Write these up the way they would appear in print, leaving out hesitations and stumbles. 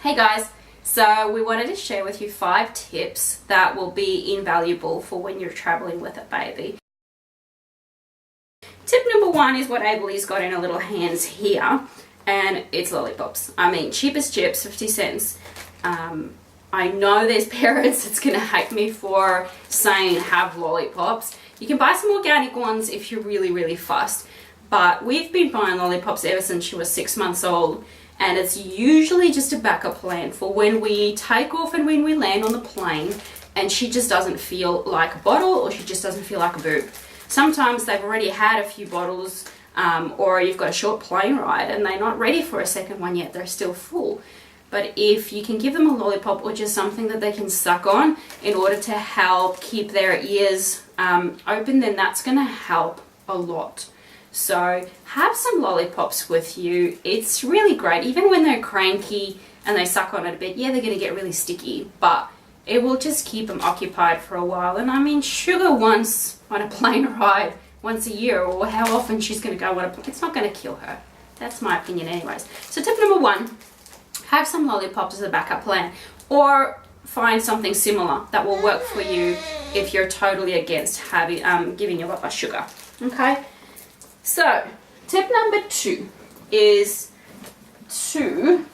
Hey guys, so we wanted to share with you 5 tips that will be invaluable for when you're traveling with a baby. Tip number 1 is what Abley's got in her little hands here, and it's lollipops. I mean, cheap as chips, 50 cents. I know there's parents that's going to hate me for saying have lollipops. You can buy some organic ones if you're really fussed, but we've been buying lollipops ever since she was 6 months old. And it's usually just a backup plan for when we take off and when we land on the plane and she just doesn't feel like a bottle or she just doesn't feel like a boob. Sometimes they've already had a few bottles or you've got a short plane ride and they're not ready for a second one yet, they're still full. But if you can give them a lollipop or just something that they can suck on in order to help keep their ears open, then that's going to help a lot. So have some lollipops with you. It's really great. Even when they're cranky and they suck on it a bit, yeah, they're going to get really sticky, but it will just keep them occupied for a while. And I mean, sugar once on a plane ride once a year, or how often she's going to go on a plane, it's not going to kill her. That's my opinion anyways. So tip number 1, have some lollipops as a backup plan, or find something similar that will work for you if you're totally against having giving your a sugar. Okay. So, tip number 2 is to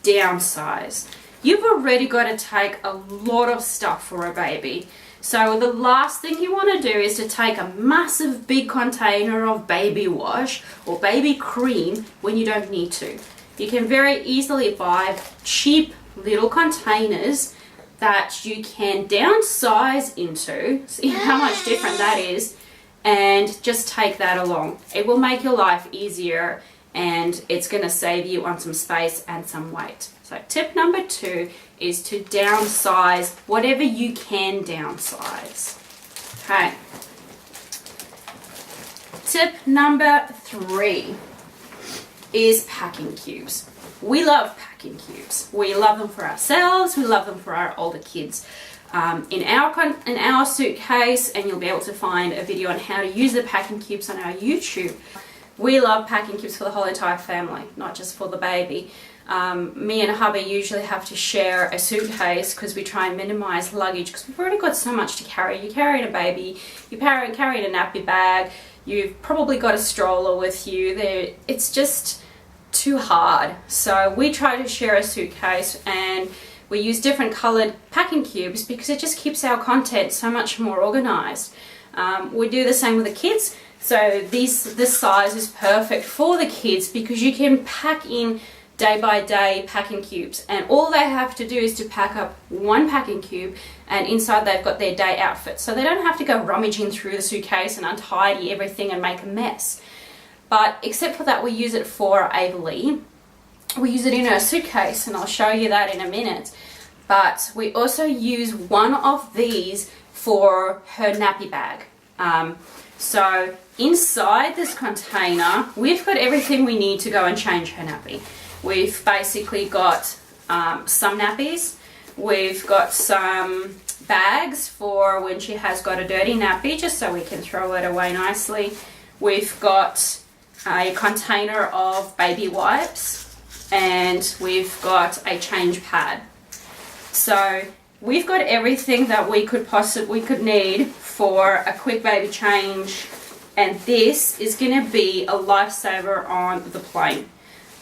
downsize. You've already got to take a lot of stuff for a baby. So the last thing you want to do is to take a massive big container of baby wash or baby cream when you don't need to. You can very easily buy cheap little containers that you can downsize into, see how much different that is, and just take that along. It will make your life easier and it's going to save you on some space and some weight. So tip number 2 is to downsize whatever you can downsize. Okay. Tip number 3 is packing cubes. We love packing cubes. We love them for ourselves. We love them for our older kids. In our suitcase, and you'll be able to find a video on how to use the packing cubes on our YouTube. We love packing cubes for the whole entire family, not just for the baby. Me and hubby usually have to share a suitcase because we try and minimize luggage because we've already got so much to carry. You're carrying a baby, you're carrying a nappy bag, you've probably got a stroller with you. It's just too hard. So we try to share a suitcase and we use different colored packing cubes because it just keeps our content so much more organized. We do the same with the kids. So this size is perfect for the kids because you can pack in day by day packing cubes, and all they have to do is to pack up one packing cube and inside they've got their day outfit. So they don't have to go rummaging through the suitcase and untidy everything and make a mess. But except for that, we use it for Abley. We use it in her suitcase, and I'll show you that in a minute. But we also use one of these for her nappy bag. So inside this container, we've got everything we need to go and change her nappy. We've basically got some nappies. We've got some bags for when she has got a dirty nappy, just so we can throw it away nicely. We've got a container of baby wipes, and we've got a change pad. So we've got everything that we could need for a quick baby change, and this is going to be a lifesaver on the plane,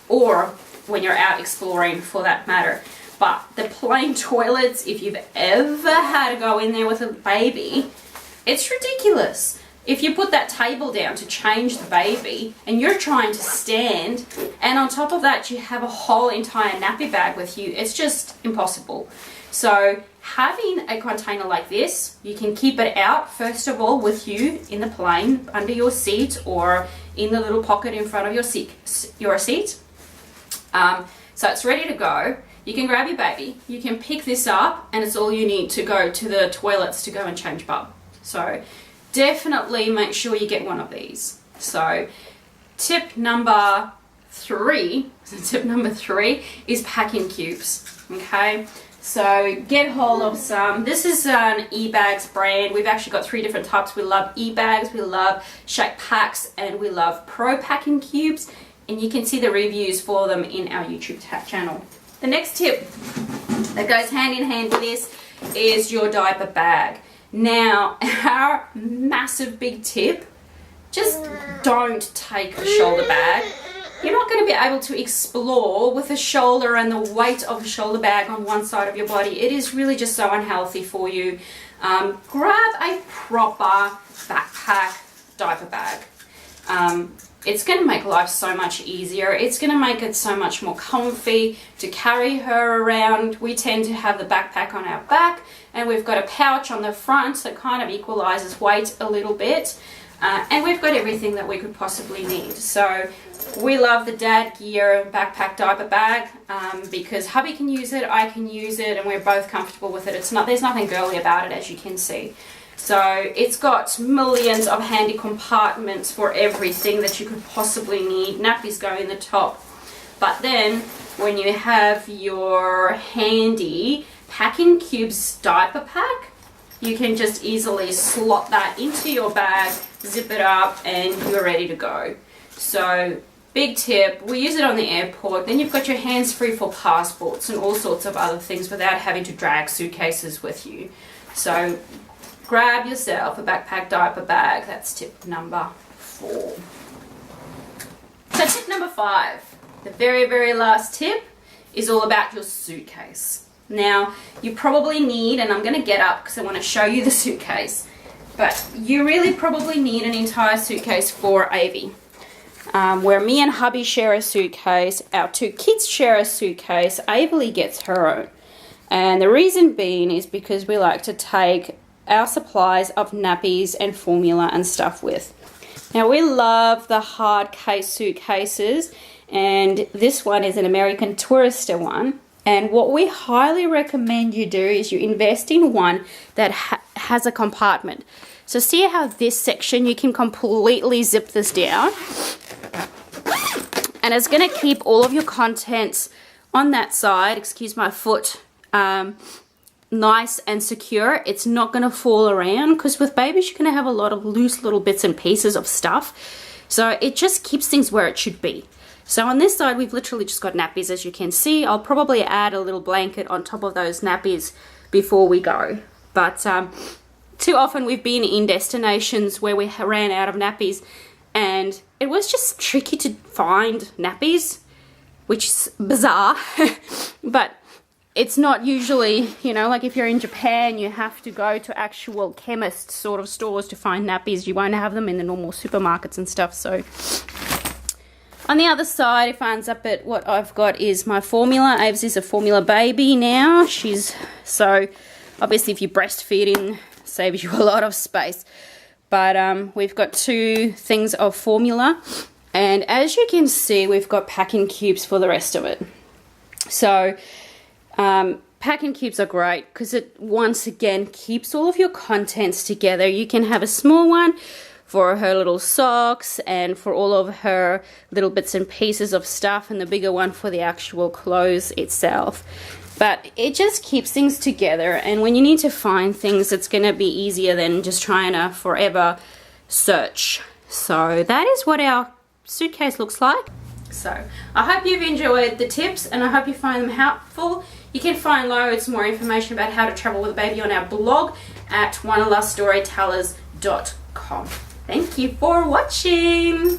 or when you're out exploring for that matter. But the plane toilets, if you've ever had to go in there with a baby, it's ridiculous. If you put that table down to change the baby and you're trying to stand, and on top of that you have a whole entire nappy bag with you, it's just impossible. So having a container like this, you can keep it out first of all with you in the plane, under your seat or in the little pocket in front of your seat. So it's ready to go. You can grab your baby, you can pick this up, and it's all you need to go to the toilets to go and change bub. So definitely make sure you get one of these. So tip number 3 is packing cubes. Okay, so get hold of some. This is an eBags brand. We've actually got 3 different types. We love eBags, we love Shake Packs, and we love Pro packing cubes. and you can see the reviews for them in our YouTube channel. The next tip that goes hand in hand with this is your diaper bag. Now, our massive big tip, just don't take a shoulder bag. You're not going to be able to explore with a shoulder and the weight of a shoulder bag on one side of your body. It is really just so unhealthy for you. Grab a proper backpack diaper bag. It's going to make life so much easier. It's going to make it so much more comfy to carry her around. We tend to have the backpack on our back, and we've got a pouch on the front that kind of equalizes weight a little bit. And we've got everything that we could possibly need. So we love the Dad Gear backpack diaper bag because hubby can use it, I can use it, and we're both comfortable with it. There's nothing girly about it, as you can see. So it's got millions of handy compartments for everything that you could possibly need. Nappies go in the top. But then when you have your handy Packing Cubes diaper pack, you can just easily slot that into your bag, zip it up, and you're ready to go. So big tip, we use it on the airport. Then you've got your hands free for passports and all sorts of other things without having to drag suitcases with you. So grab yourself a backpack diaper bag. That's tip number 4. So tip number 5, the very, very last tip, is all about your suitcase. Now, you probably need, and I'm going to get up because I want to show you the suitcase, but you really probably need an entire suitcase for Avi. Where me and hubby share a suitcase, our 2 kids share a suitcase, Avi gets her own. And the reason being is because we like to take our supplies of nappies and formula and stuff with. Now, we love the hard case suitcases, and this one is an American Tourister one. And what we highly recommend you do is you invest in one that has a compartment. So see how this section, you can completely zip this down. And it's going to keep all of your contents on that side, excuse my foot, nice and secure. It's not going to fall around, because with babies you're going to have a lot of loose little bits and pieces of stuff. So it just keeps things where it should be. So on this side, we've literally just got nappies, as you can see. I'll probably add a little blanket on top of those nappies before we go. But too often we've been in destinations where we ran out of nappies, and it was just tricky to find nappies, which is bizarre. But it's not usually, you know, like if you're in Japan, you have to go to actual chemist sort of stores to find nappies. You won't have them in the normal supermarkets and stuff. So on the other side, if I unzip it, what I've got is my formula. Aves is a formula baby now. So obviously if you're breastfeeding, saves you a lot of space. But we've got 2 things of formula. And as you can see, we've got Packing Cubes for the rest of it. So Packing Cubes are great because it once again keeps all of your contents together. You can have a small one for her little socks and for all of her little bits and pieces of stuff, and the bigger one for the actual clothes itself. But it just keeps things together, and when you need to find things, it's going to be easier than just trying to forever search. So that is what our suitcase looks like. So I hope you've enjoyed the tips, and I hope you find them helpful. You can find loads more information about how to travel with a baby on our blog at wanalastorytellers.com. Thank you for watching.